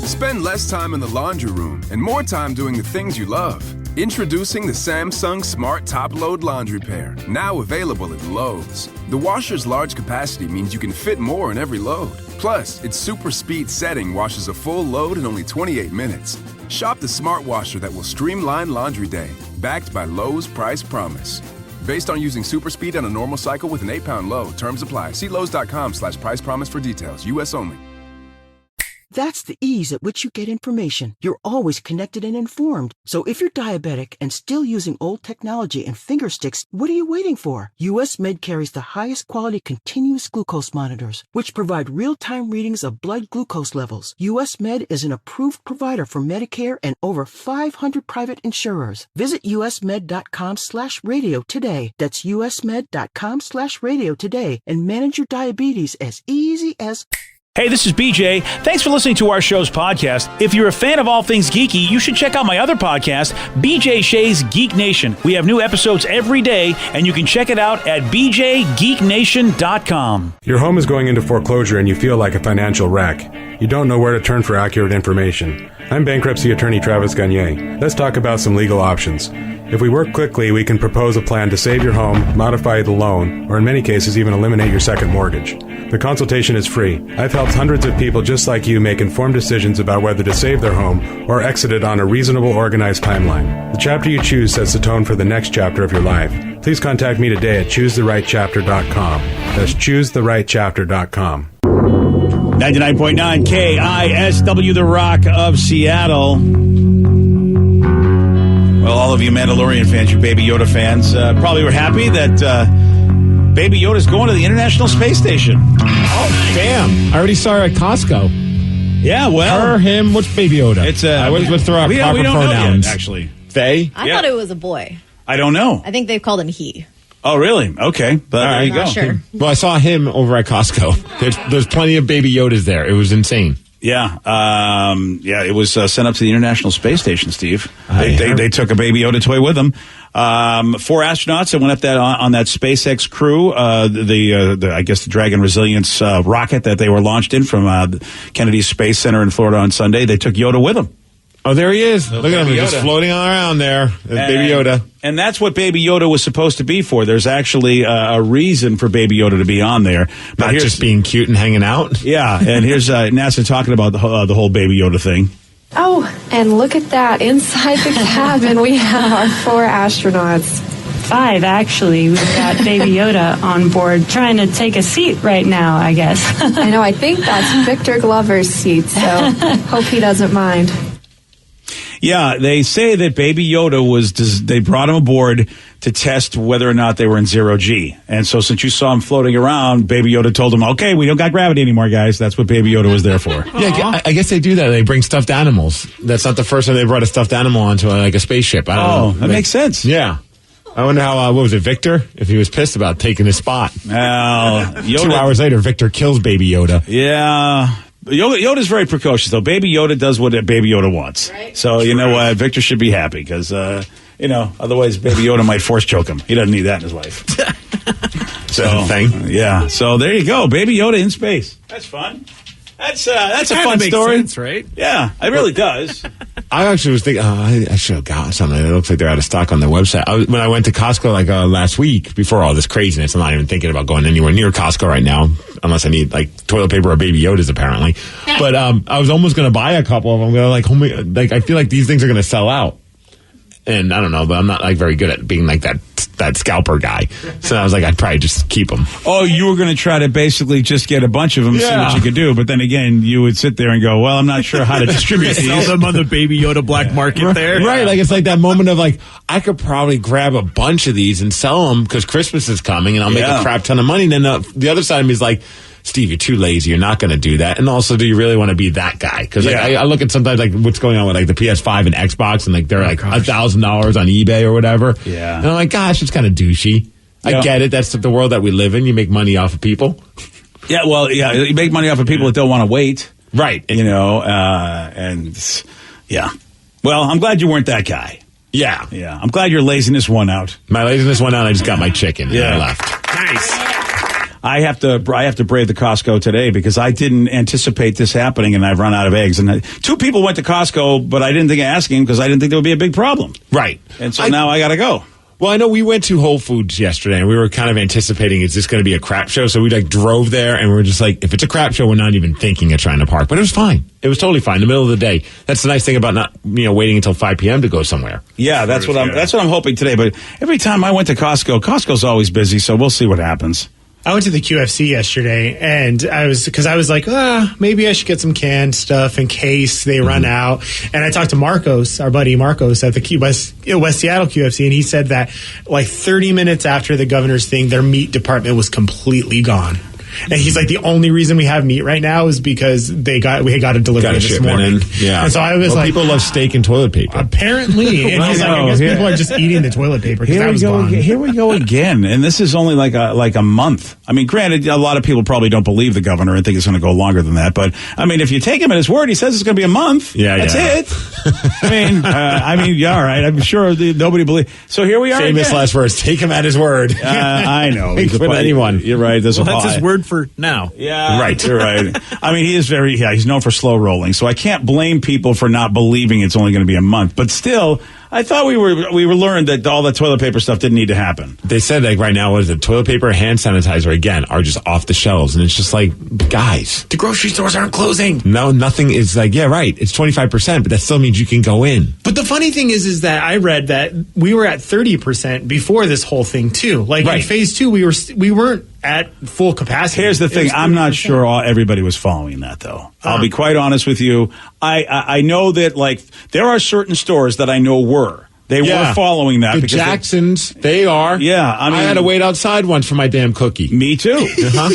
Spend less time in the laundry room and more time doing the things you love. Introducing the Samsung Smart Top Load Laundry Pair, now available at Lowe's. The washer's large capacity means you can fit more in every load. Plus, its super speed setting washes a full load in only 28 minutes. Shop the smart washer that will streamline laundry day, backed by Lowe's Price Promise. Based on using super speed on a normal cycle with an 8-pound load. Terms apply. See Lowe's.com/price promise for details. U.S. only. That's the ease at which you get information. You're always connected and informed. So if you're diabetic and still using old technology and finger sticks, what are you waiting for? U.S. Med carries the highest quality continuous glucose monitors, which provide real-time readings of blood glucose levels. U.S. Med is an approved provider for Medicare and over 500 private insurers. Visit usmed.com/radio today. That's usmed.com/radio today and manage your diabetes as easy as... Hey, this is BJ. Thanks for listening to our show's podcast. If you're a fan of all things geeky, you should check out my other podcast, BJ Shea's Geek Nation. We have new episodes every day, and you can check it out at bjgeeknation.com. Your home is going into foreclosure and you feel like a financial wreck. You don't know where to turn for accurate information. I'm bankruptcy attorney Travis Gagne. Let's talk about some legal options. If we work quickly, we can propose a plan to save your home, modify the loan, or in many cases even eliminate your second mortgage. The consultation is free. I've helped hundreds of people just like you make informed decisions about whether to save their home or exit it on a reasonable, organized timeline. The chapter you choose sets the tone for the next chapter of your life. Please contact me today at choosetherightchapter.com. That's choosetherightchapter.com. 99.9 KISW, The Rock of Seattle. Well, all of you Mandalorian fans, you Baby Yoda fans, probably were happy that Baby Yoda's going to the International Space Station. Oh, damn. I already saw her at Costco. Yeah, well. Her, him, what's Baby Yoda? It's what's the proper we don't pronouns? Know yet, actually. They? I thought it was a boy. I don't know. I think they've called him he. Oh, really? Okay. But there you go. Sure. Well, I saw him over at Costco. There's plenty of Baby Yodas there. It was insane. Yeah. It was sent up to the International Space Station, Steve. They took a Baby Yoda toy with them. 4 astronauts that went up on that SpaceX crew, I guess the Dragon Resilience rocket that they were launched in from Kennedy Space Center in Florida on Sunday. They took Yoda with them. Oh, there he is. Look at him. He's just floating all around there. Baby Yoda. And that's what Baby Yoda was supposed to be for. There's actually a reason for Baby Yoda to be on there. Not just being cute and hanging out? Yeah, and here's NASA talking about the whole Baby Yoda thing. Oh, and look at that. Inside the cabin, we have our 4 astronauts. 5, actually. We've got Baby Yoda on board trying to take a seat right now, I guess. I know. I think that's Victor Glover's seat, so hope he doesn't mind. Yeah, they say that Baby Yoda they brought him aboard to test whether or not they were in 0G. And so since you saw him floating around, Baby Yoda told them, okay, we don't got gravity anymore, guys. That's what Baby Yoda was there for. Yeah, I guess they do that. They bring stuffed animals. That's not the first time they brought a stuffed animal onto a spaceship. I don't know. That makes sense. Yeah. I wonder how, what was it, Victor? If he was pissed about taking his spot. Well, 2 hours later, Victor kills Baby Yoda. Yeah. Yoda's very precocious, though. Baby Yoda does what Baby Yoda wants. Right. So, you know what? Victor should be happy because, otherwise Baby Yoda might force choke him. He doesn't need that in his life. So, yeah. So, there you go. Baby Yoda in space. That's fun. That's a fun story. Sense, right? Yeah, it really does. I actually was thinking, I should have got something. It looks like they're out of stock on their website. When I went to Costco last week, before all this craziness, I'm not even thinking about going anywhere near Costco right now, unless I need toilet paper or Baby Yodas, apparently. But I was almost going to buy a couple of them. I feel like these things are going to sell out. And I don't know, but I'm not very good at being that scalper guy. So I was I'd probably just keep them. Oh, you were going to try to basically just get a bunch of them and see what you could do. But then again, you would sit there and go, well, I'm not sure how to distribute these. Sell them on the Baby Yoda black market there. Right. It's like that moment of I could probably grab a bunch of these and sell them because Christmas is coming and I'll make a crap ton of money. And then the other side of me is Steve, you're too lazy. You're not going to do that. And also, do you really want to be that guy? Because I look at sometimes what's going on with the PS5 and Xbox, and they're $1,000 on eBay or whatever. Yeah. And I'm like, gosh, it's kind of douchey. I get it. That's the world that we live in. You make money off of people. Yeah. Well, yeah. You make money off of people that don't want to wait. Right. Well, I'm glad you weren't that guy. Yeah. Yeah. I'm glad your laziness won out. My laziness won out. I just got my chicken. Yeah. And I left. Nice. I have to brave the Costco today because I didn't anticipate this happening, and I've run out of eggs. And 2 people went to Costco, but I didn't think of asking because I didn't think there would be a big problem. Right. And so now I got to go. Well, I know we went to Whole Foods yesterday, and we were kind of anticipating, is this going to be a crap show? So we drove there, and we were just like, if it's a crap show, we're not even thinking of trying to park. But it was fine. It was totally fine. In the middle of the day. That's the nice thing about not waiting until 5 p.m. to go somewhere. Yeah, that's what I'm hoping today. But every time I went to Costco's always busy, so we'll see what happens. I went to the QFC yesterday, and I was like, maybe I should get some canned stuff in case they run out. And I talked to Marcos, our buddy Marcos, at the West Seattle QFC, and he said that 30 minutes after the governor's thing, their meat department was completely gone. And he's like, the only reason we have meat right now is because we got a delivery this morning. And so I was like, people love steak and toilet paper. Apparently. And he's like, I guess people are just eating the toilet paper because that was gone. Here we go again. And this is only like a month. I mean, granted, a lot of people probably don't believe the governor and think it's going to go longer than that. But I mean, if you take him at his word, he says it's going to be a month. That's it. I mean, yeah, all right. I'm sure nobody believes. So here we are. Famous again. Last words. Take him at his word. I know. He's with anyone. You're right. That's his word for now. Yeah, right. You're right. I mean, he is he's known for slow rolling, so I can't blame people for not believing it's only going to be a month. But still, I thought we were learned that all the toilet paper stuff didn't need to happen. They said right now, what is it? Toilet paper, hand sanitizer again are just off the shelves, and it's just like, guys, the grocery stores aren't closing. No, nothing is right. It's 25%, but that still means you can go in. But the funny thing is that I read that we were at 30% before this whole thing too. In phase 2, we weren't at full capacity. Here's the thing. I'm not sure everybody was following that, though. I'll be quite honest with you. I know that, there are certain stores that I know were. They were following that. The Jacksons, they are. Yeah. I had to wait outside once for my damn cookie. Me too.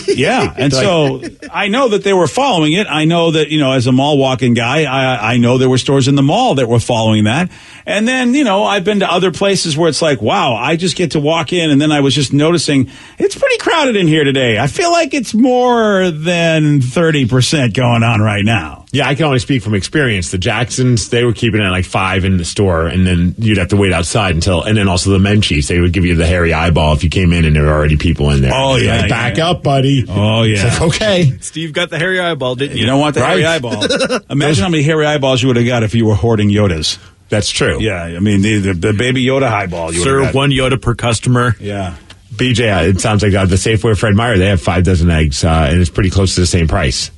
Yeah. And so I know that they were following it. I know that, as a mall walking guy, I know there were stores in the mall that were following that. And then, I've been to other places where it's like, wow, I just get to walk in. And then I was just noticing it's pretty crowded in here today. I feel like it's more than 30% going on right now. Yeah, I can only speak from experience. The Jacksons, they were keeping it at 5 in the store, and then you'd have to wait outside and then also the Menchie's, they would give you the hairy eyeball if you came in and there were already people in there. Oh, yeah. Back up, buddy. Oh, yeah. It's okay. Steve got the hairy eyeball, didn't you? You don't want the hairy eyeball. Imagine how many hairy eyeballs you would have got if you were hoarding Yodas. That's true. Yeah, I mean, the baby Yoda highball. Serve 1 Yoda per customer. Yeah. BJ, it sounds like the Safeway Fred Meyer, they have 5 dozen eggs, and it's pretty close to the same price.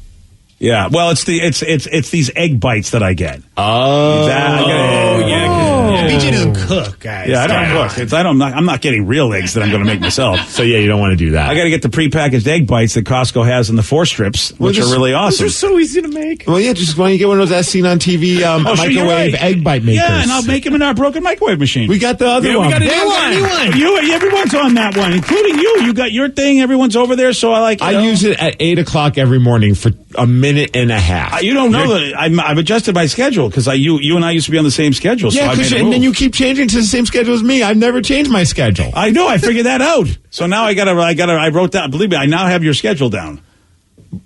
Yeah, well, it's these egg bites that I get. Oh, yeah. BJ doesn't cook, guys. Yeah, I don't cook. I'm not getting real eggs that I'm going to make myself. So yeah, you don't want to do that. I got to get the prepackaged egg bites that Costco has in the 4 strips, which are really awesome. Those are so easy to make. Well, yeah, why don't you get one of those as seen on TV microwave egg bite makers? Yeah, and I'll make them in our broken microwave machine. We got the other one. We got a new one. Everyone's on that one, including you. You got your thing. Everyone's over there, so I use it at 8 o'clock every morning for a minute and a half. You don't know that I've adjusted my schedule because you and I used to be on the same schedule. Yeah, and then you keep changing to the same schedule as me. I've never changed my schedule. I know. I figured that out. So now I wrote down. Believe me, I now have your schedule down.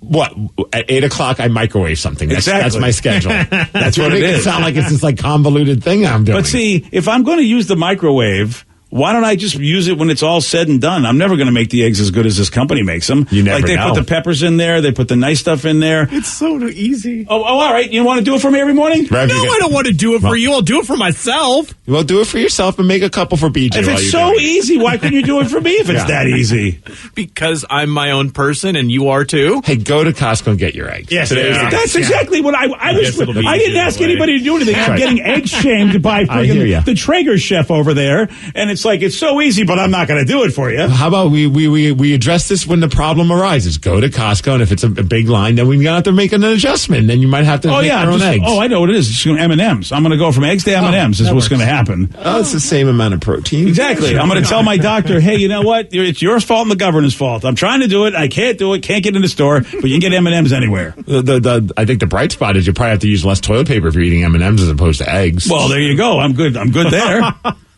What? At 8 o'clock, I microwave something. That's my schedule. That's what it is. It sound like it's this convoluted thing I'm doing. But see, if I'm going to use the microwave, why don't I just use it when it's all said and done? I'm never going to make the eggs as good as this company makes them. You never they know. Put the peppers in there. They put the nice stuff in there. It's so easy. Oh, all right. You want to do it for me every morning? No, I don't want to do it for you. I'll do it for myself. Well, do it for yourself and make a couple for BJ. If it's so easy, why couldn't you do it for me if it's that easy? Because I'm my own person and you are too. Hey, go to Costco and get your eggs. Yes, that's exactly what I was. I didn't ask anybody to do anything. I'm getting egg shamed by the Traeger chef over there, and it's like it's so easy. But I'm not going to do it for you. How about we address this when the problem arises? Go to Costco, and if it's a big line, then we're going to have to make an adjustment. Then you might have to make your own eggs. Oh, I know what it is. It's M&Ms. I'm going to go from eggs to M&Ms is what's going to happen. Oh, it's the same amount of protein. Exactly. I'm going to tell my doctor, hey, you know what? It's your fault and the governor's fault. I'm trying to do it. I can't do it. Can't get in the store. But you can get M&Ms anywhere. I think the bright spot is you probably have to use less toilet paper if you're eating M&Ms as opposed to eggs. Well, there you go. I'm good there.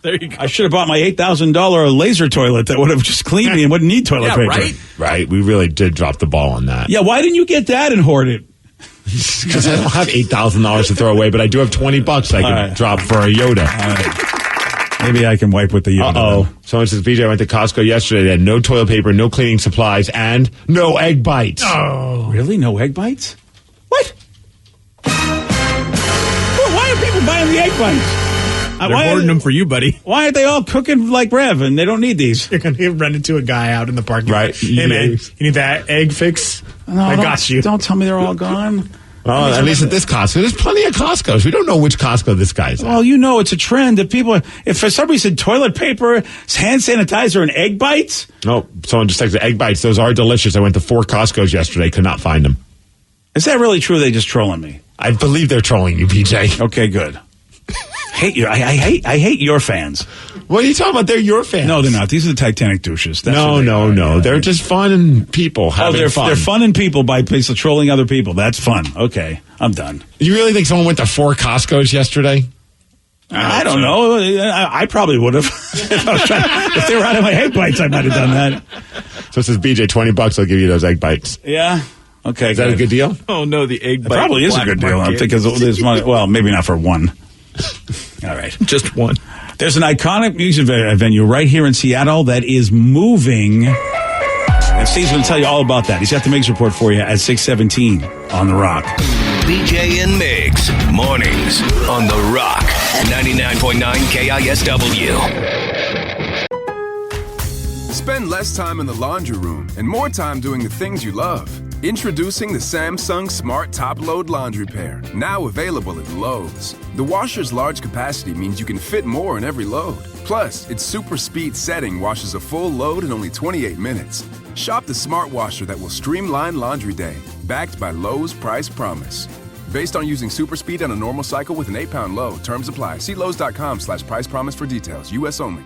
There you go. I should have bought my $8,000 laser toilet that would have just cleaned me and wouldn't need toilet paper. Right. We really did drop the ball on that. Yeah, why didn't you get that and hoard it? Because I don't have $8,000 to throw away, but I do have $20 I can drop for a Yoda. Maybe I can wipe with the Yoda. Uh-oh. Someone says, BJ, I went to Costco yesterday. They had no toilet paper, no cleaning supplies, and no egg bites. Oh. Really? No egg bites? What? Why are people buying the egg bites? They're hoarding them for you, buddy. Why aren't they all cooking like Rev and they don't need these? You're going to run into a guy out in the parking lot. Right. Hey, man, you need that egg fix? No, I got you. Don't tell me they're all gone. Well, at least at this Costco. There's plenty of Costcos. We don't know which Costco this guy's at. Well, you know it's a trend that people, if for some reason toilet paper, hand sanitizer, and egg bites. No, someone just texted egg bites. Those are delicious. I went to 4 Costcos yesterday. Could not find them. Is that really true? They just trolling me. I believe they're trolling you, PJ. Okay, good. Hate you. I hate your fans. What are you talking about? They're your fans. No, they're not. These are the Titanic douches. That's No. They're just fun and people having fun. They're fun and people by basically trolling other people. That's fun. Okay, I'm done. You really think someone went to 4 Costcos yesterday? I don't know. I probably would have. If they were out of my egg bites, I might have done that. So it says, BJ, $20, I'll give you those egg bites. Yeah. Okay. Is that a good deal? Oh, no, the egg It bite. probably is a good deal. I'm thinking there's money. Well, maybe not for one. All right. Just one. There's an iconic music venue right here in Seattle that is moving. And Steve's going to tell you all about that. He's got the Migs report for you at 6:17 on The Rock. BJ and Migs, mornings on The Rock, 99.9 KISW. Spend less time in the laundry room and more time doing the things you love. Introducing the Samsung Smart Top Load Laundry Pair, now available at Lowe's. The washer's large capacity means you can fit more in every load. Plus, its super speed setting washes a full load in only 28 minutes. Shop the smart washer that will streamline laundry day, backed by Lowe's Price Promise. Based on using super speed on a normal cycle with an 8-pound load. Terms apply. See Lowe's.com/price promise for details. U.S. only.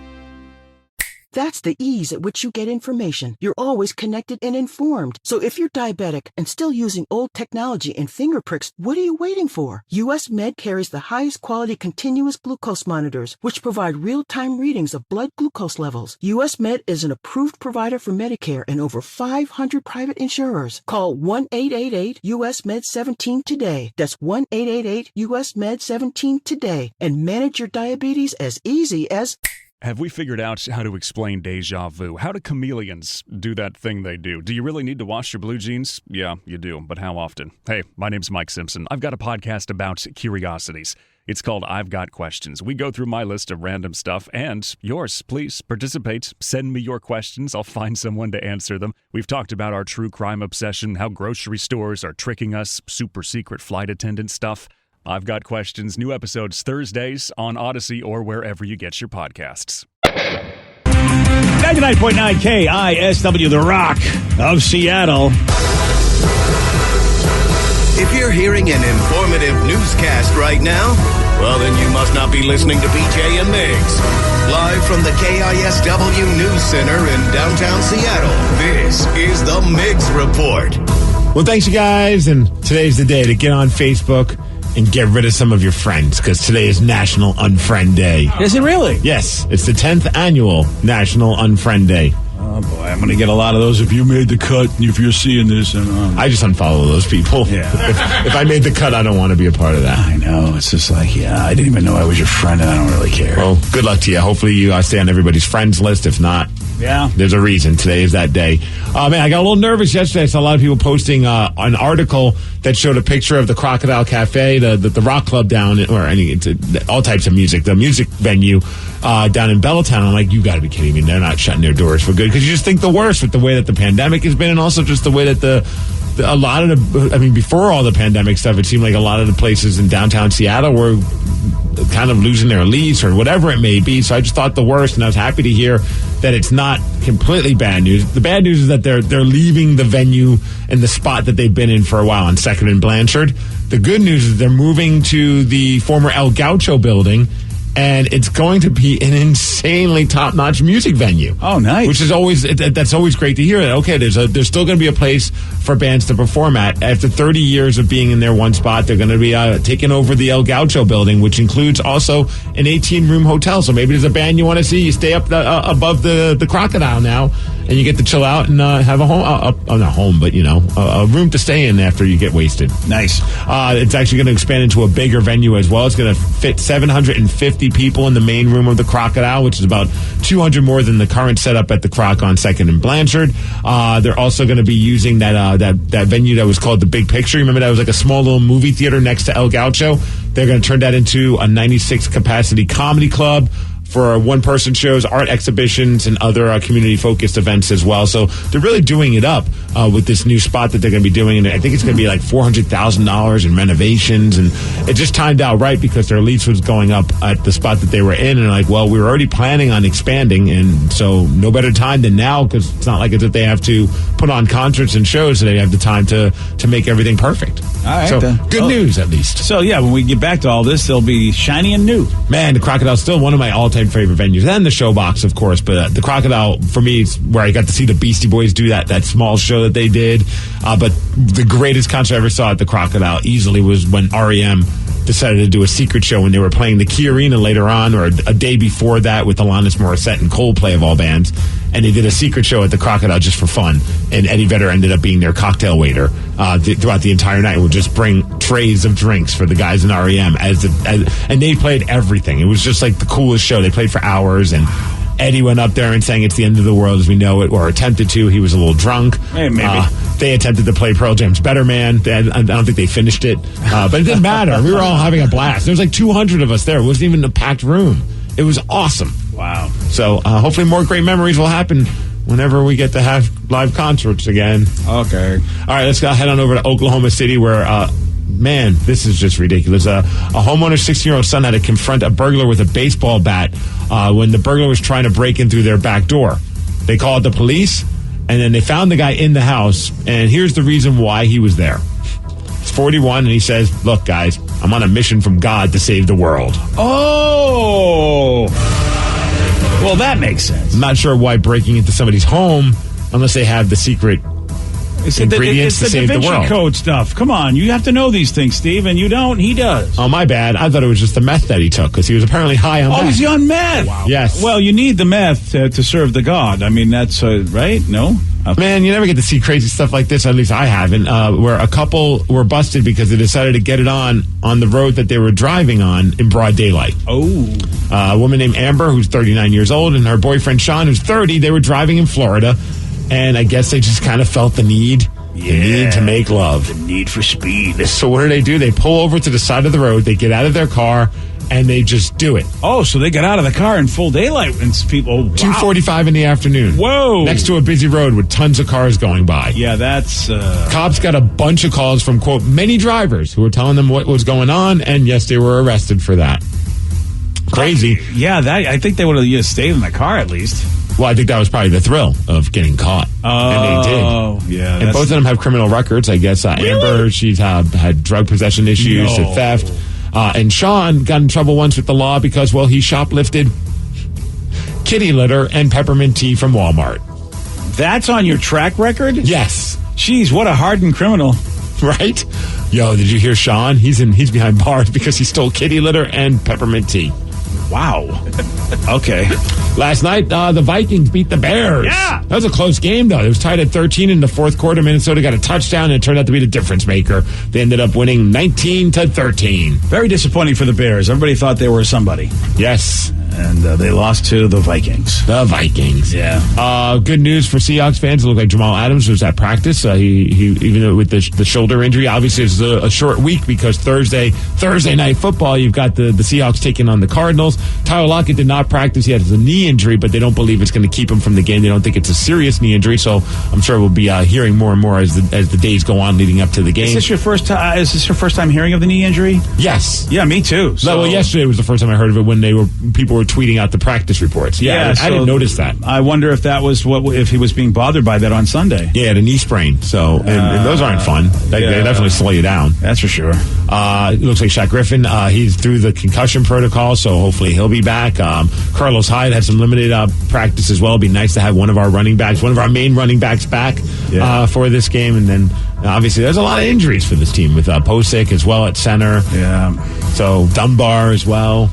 That's the ease at which you get information. You're always connected and informed. So if you're diabetic and still using old technology and finger pricks, what are you waiting for? US Med carries the highest quality continuous glucose monitors, which provide real-time readings of blood glucose levels. US Med is an approved provider for Medicare and over 500 private insurers. Call 1-888-US-MED-17 today. That's 1-888-US-MED-17 today. And manage your diabetes as easy as... Have we figured out how to explain deja vu? How do chameleons do that thing they do? Do you really need to wash your blue jeans? Yeah, you do, but how often? Hey, my name's Mike Simpson. I've got a podcast about curiosities. It's called I've Got Questions. We go through my list of random stuff and yours. Please participate. Send me your questions. I'll find someone to answer them. We've talked about our true crime obsession, how grocery stores are tricking us, super secret flight attendant stuff. I've Got Questions. New episodes Thursdays on Odyssey or wherever you get your podcasts. 99.9 KISW, The Rock of Seattle. If you're hearing an informative newscast right now, well, then you must not be listening to BJ and Migs. Live from the KISW News Center in downtown Seattle, this is the Migs Report. Well, thanks, you guys. And today's the day to get on Facebook and get rid of some of your friends, because today is National Unfriend Day. Is it really? Yes, it's the 10th annual National Unfriend Day. Oh, boy, I'm going to get a lot of those if you made the cut, if you're seeing this. I just unfollow those people. Yeah. If I made the cut, I don't want to be a part of that. I know. It's just like, yeah, I didn't even know I was your friend, and I don't really care. Well, good luck to you. Hopefully you stay on everybody's friends list. If not, yeah, there's a reason. Today is that day. Man, I got a little nervous yesterday. I saw a lot of people posting an article that showed a picture of the Crocodile Cafe, the rock club down, all types of music, the music venue down in Bellatown. I'm like, you got to be kidding me. They're not shutting their doors for good, because you just think the worst with the way that the pandemic has been, and also just the way that before all the pandemic stuff, it seemed like a lot of the places in downtown Seattle were kind of losing their lease or whatever it may be. So I just thought the worst, and I was happy to hear that it's not completely bad news. The bad news is that they're leaving the venue and the spot that they've been in for a while on 2nd and Blanchard. The good news is they're moving to the former El Gaucho building, and it's going to be an insanely top-notch music venue. Oh, nice! Which is that's always great to hear. That okay, there's still going to be a place for bands to perform at. After 30 years of being in their one spot, they're going to be taking over the El Gaucho building, which includes also an 18-room hotel. So maybe there's a band you want to see, you stay up above the Crocodile now, and you get to chill out and have a home, not home, but a room to stay in after you get wasted. Nice. It's actually going to expand into a bigger venue as well. It's going to fit 750 people in the main room of the Crocodile, which is about 200 more than the current setup at the Croc on 2nd and Blanchard. They're also going to be using that venue that was called the Big Picture. Remember that was like a small little movie theater next to El Gaucho? They're going to turn that into a 96 capacity comedy club for one-person shows, art exhibitions, and other community-focused events as well. So they're really doing it up with this new spot that they're going to be doing. And I think it's going to be like $400,000 in renovations. And it just timed out right because their lease was going up at the spot that they were in. And like, well, we were already planning on expanding. And so no better time than now, because it's not like as if they have to put on concerts and shows. So they have the time to make everything perfect. All right. So good news, at least. So, yeah, when we get back to all this, they'll be shiny and new. Man, the Crocodile's still one of my all-time favorite venues, and the Showbox, of course, but the Crocodile for me is where I got to see the Beastie Boys do that small show that they did, but the greatest concert I ever saw at the Crocodile easily was when REM decided to do a secret show when they were playing the Key Arena later on, or a day before that with Alanis Morissette and Coldplay of all bands, and they did a secret show at the Crocodile just for fun, and Eddie Vedder ended up being their cocktail waiter throughout the entire night and would just bring trays of drinks for the guys in REM, and they played everything. It was just like the coolest show. They played for hours, and Eddie went up there and sang "It's the End of the World as We Know It," or attempted to. He was a little drunk. Hey, maybe. They attempted to play Pearl Jam's "Better Man." I don't think they finished it, but it didn't matter. We were all having a blast. There was like 200 of us there. It wasn't even a packed room. It was awesome. Wow. So hopefully more great memories will happen whenever we get to have live concerts again. Okay. All right, let's go head on over to Oklahoma City where... man, this is just ridiculous. A homeowner's 16-year-old son had to confront a burglar with a baseball bat when the burglar was trying to break in through their back door. They called the police, and then they found the guy in the house, and here's the reason why he was there. He's 41, and he says, "Look, guys, I'm on a mission from God to save the world." Oh! Well, that makes sense. I'm not sure why breaking into somebody's home, unless they have the secret ingredients to save the world. It's the Da Vinci Code stuff. Come on, you have to know these things, Steve, and you don't. He does. Oh, my bad. I thought it was just the meth that he took because he was apparently high on meth. Oh, he's on meth. Wow. Yes. Well, you need the meth to serve the God. I mean, that's right. No. Okay. Man, you never get to see crazy stuff like this. At least I haven't. Where a couple were busted because they decided to get it on the road that they were driving on in broad daylight. Oh. A woman named Amber, who's 39 years old, and her boyfriend Sean, who's 30. They were driving in Florida, and I guess they just kind of felt the need. Yeah, the need to make love. The need for speed. So what do? They pull over to the side of the road. They get out of their car, and they just do it. Oh, so they got out of the car in full daylight and people... Wow. 2:45 in the afternoon. Whoa. Next to a busy road with tons of cars going by. Yeah, that's... Cops got a bunch of calls from, quote, many drivers who were telling them what was going on, and yes, they were arrested for that. Crazy. Yeah, I think they would have just stayed in the car at least. Well, I think that was probably the thrill of getting caught. Oh, and they did. Yeah. And both of them have criminal records, I guess. Really? Amber, she's had drug possession issues and theft. And Sean got in trouble once with the law because, well, he shoplifted kitty litter and peppermint tea from Walmart. That's on your track record? Yes. Jeez, what a hardened criminal. Right? Yo, did you hear Sean? He's behind bars because he stole kitty litter and peppermint tea. Wow. Okay. Last night, the Vikings beat the Bears. Yeah. That was a close game, though. It was tied at 13 in the fourth quarter. Minnesota got a touchdown, and it turned out to be the difference maker. They ended up winning 19-13. Very disappointing for the Bears. Everybody thought they were somebody. Yes. And they lost to the Vikings. The Vikings. Yeah. Good news for Seahawks fans. It looked like Jamal Adams was at practice. He even though with the shoulder injury, obviously it's a short week because Thursday night football, you've got the Seahawks taking on the Cardinals. Tyler Lockett did not practice. He has a knee injury, but they don't believe it's going to keep him from the game. They don't think it's a serious knee injury, so I'm sure we'll be hearing more and more as the days go on leading up to the game. Is this your first time hearing of the knee injury? Yes. Yeah, me too. So. Well, yesterday was the first time I heard of it when people were tweeting out the practice reports. Yeah, I didn't notice that. I wonder if that was if he was being bothered by that on Sunday. Yeah, a knee sprain. So and those aren't fun. They definitely slow you down. That's for sure. It looks like Shaq Griffin. He's through the concussion protocol, so hopefully he'll be back. Carlos Hyde had some limited practice as well. It'd be nice to have one of our main running backs back for this game. And then obviously there's a lot of injuries for this team with Posick as well at center. Yeah. So Dunbar as well.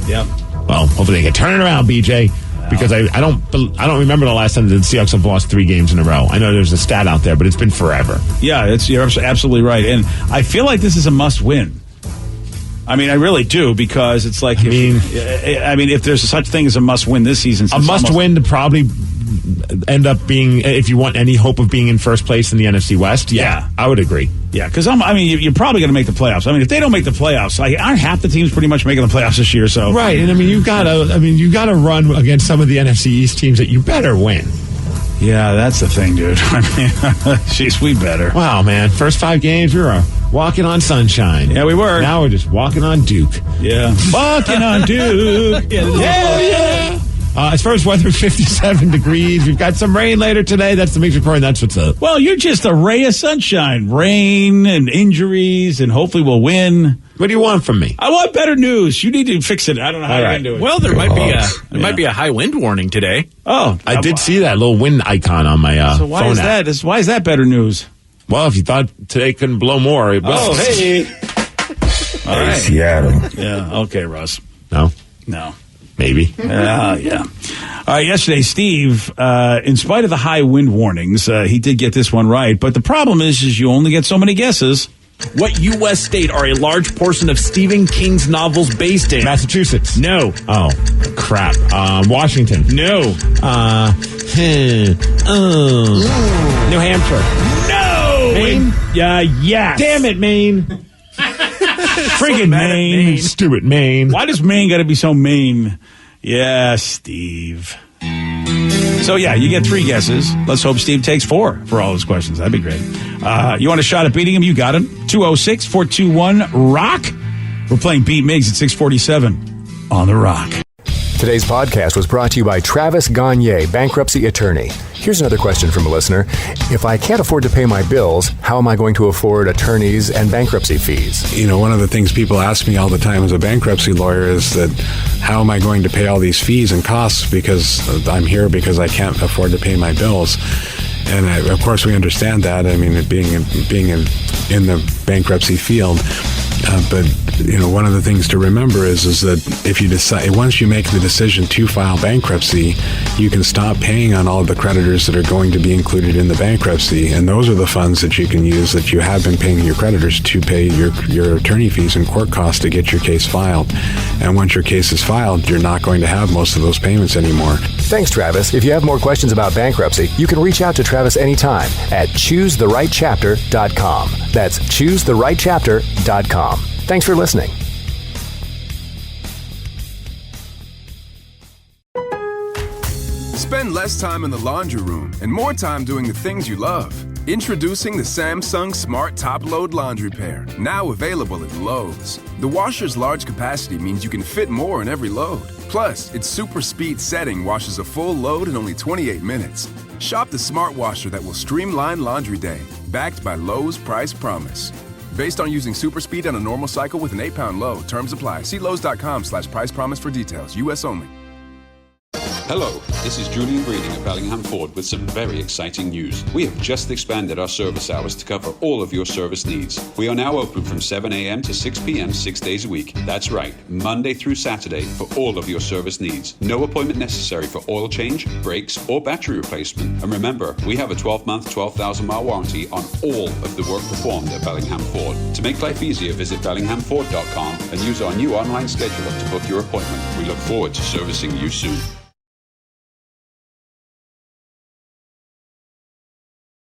Yep. Well, hopefully they can turn it around, BJ. because I don't remember the last time the Seahawks have lost 3 games in a row. I know there's a stat out there, but it's been forever. Yeah, you're absolutely right, and I feel like this is a must-win. I mean, I really do, because it's like, if there's such thing as a must-win this season, a must-win to probably end up being, if you want any hope of being in first place in the NFC West. Yeah, I would agree. Yeah, because you're probably going to make the playoffs. I mean, if they don't make the playoffs, aren't half the teams pretty much making the playoffs this year? So right, and you got to run against some of the NFC East teams that you better win. Yeah, that's the thing, dude. Jeez, we better. Wow, man. First 5 games, we were walking on sunshine. Yeah, we were. Now we're just walking on Duke. Yeah. Walking on Duke. Yeah. As far as weather, 57 degrees. We've got some rain later today. That's the Mix Report, and that's what's up. Well, you're just a ray of sunshine. Rain and injuries, and hopefully we'll win. What do you want from me? I want better news. You need to fix it. I don't know how you're going to do it. Well, there might be a high wind warning today. Oh, I did see that little wind icon on my so why phone is app. that? Why is that better news? Well, if you thought today couldn't blow more, it will. Oh, hey. All right. Seattle. Yeah. Okay, Russ. No. Maybe. Yeah. All right, yesterday, Steve, in spite of the high wind warnings, he did get this one right. But the problem is you only get so many guesses. What U.S. state are a large portion of Stephen King's novels based in? Massachusetts. No. Oh, crap. Washington. No. New Hampshire. No. Maine? Yes. Damn it, Maine. Friggin' Maine. Stupid Maine. Why does Maine got to be so mean? Yeah, Steve. So, yeah, you get 3 guesses. Let's hope Steve takes 4 for all his questions. That'd be great. You want a shot at beating him? You got him. 206-421-ROCK. We're playing Beat Migs at 647 on The Rock. Today's podcast was brought to you by Travis Gagne, bankruptcy attorney. Here's another question from a listener. If I can't afford to pay my bills, how am I going to afford attorneys and bankruptcy fees? One of the things people ask me all the time as a bankruptcy lawyer is that how am I going to pay all these fees and costs because I'm here because I can't afford to pay my bills. And of course we understand that. I mean, being in the bankruptcy field. But one of the things to remember is that if you decide, once you make the decision to file bankruptcy, you can stop paying on all of the creditors that are going to be included in the bankruptcy, and those are the funds that you can use that you have been paying your creditors to pay your attorney fees and court costs to get your case filed. And once your case is filed, you're not going to have most of those payments anymore. Thanks, Travis. If you have more questions about bankruptcy, you can reach out to Travis anytime at ChooseTheRightChapter.com. That's ChooseTheRightChapter.com. Thanks for listening. Spend less time in the laundry room and more time doing the things you love. Introducing the Samsung Smart Top Load Laundry Pair, now available at Lowe's. The washer's large capacity means you can fit more in every load. Plus, its super speed setting washes a full load in only 28 minutes. Shop the smart washer that will streamline laundry day, backed by Lowe's Price Promise. Based on using super speed on a normal cycle with an 8-pound load. Terms apply. See Lowe's.com/price promise for details. U.S. only. Hello, this is Julian Breeding at Bellingham Ford with some very exciting news. We have just expanded our service hours to cover all of your service needs. We are now open from 7 a.m. to 6 p.m. 6 days a week. That's right, Monday through Saturday for all of your service needs. No appointment necessary for oil change, brakes, or battery replacement. And remember, we have a 12-month, 12,000-mile warranty on all of the work performed at Bellingham Ford. To make life easier, visit BellinghamFord.com and use our new online scheduler to book your appointment. We look forward to servicing you soon.